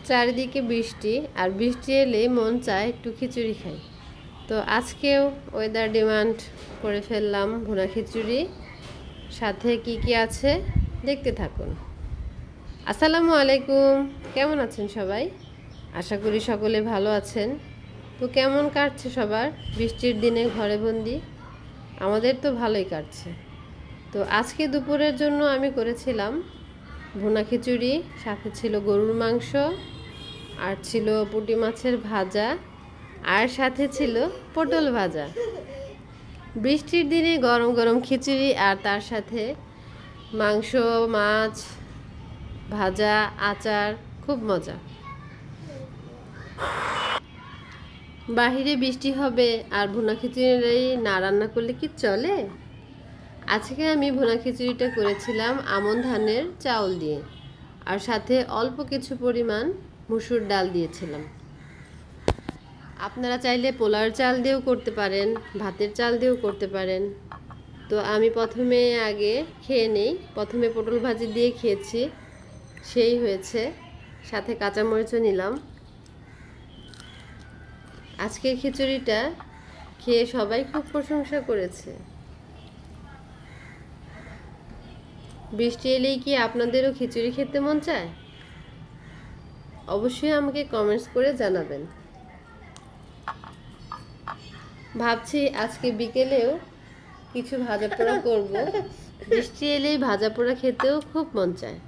চারিদিকে বৃষ্টি, আর বৃষ্টি এলেই মন চায় একটু খিচুড়ি খাই। তো আজকেও ওয়েদার ডিমান্ড করে ফেললাম ভুনা খিচুড়ি। সাথে কি কি আছে দেখতে থাকুন। আসসালামু আলাইকুম, কেমন আছেন সবাই? আশা করি সকলে ভালো আছেন। তো কেমন কাটছে সবার বৃষ্টির দিনে ঘরে বন্দি? আমাদের তো ভালোই কাটছে। তো আজকে দুপুরের জন্য আমি করেছিলাম ভুনা খিচুড়ি, সাথে ছিল গরুর মাংস, আর ছিল পুঁটি মাছের ভাজা, আর সাথে ছিল পটল ভাজা। বৃষ্টির দিনে গরম গরম খিচুড়ি আর তার সাথে মাংস, মাছ ভাজা, আচার, খুব মজা। বাহিরে বৃষ্টি হবে আর ভুনা খিচুড়ি না রান্না করলে কি চলে? আজকে আমি ভুনা খিচুড়িটা করেছিলাম আমন ধানের চাউল দিয়ে, আর সাথে অল্প কিছু পরিমাণ মসুর ডাল দিয়েছিলাম। আপনারা চাইলে পোলার চাল দিয়েও করতে পারেন, ভাতের চাল দিয়েও করতে পারেন। তো আমি আগে খেয়ে নেই। প্রথমে পটল ভাজি দিয়ে খেয়েছি, সেই হয়েছে। সাথে কাঁচামরিচও নিলাম। আজকের খিচুড়িটা খেয়ে সবাই খুব প্রশংসা করেছে। বৃষ্টি এলেই কি আপনাদেরও খিচুড়ি খেতে মন চায়? অবশ্যই আমাকে কমেন্টস করে জানাবেন। ভাবছি আজকে বিকেলেও কিছু ভাজা পোড়া করব। বৃষ্টি এলেই ভাজা পোড়া খেতেও খুব মন চায়।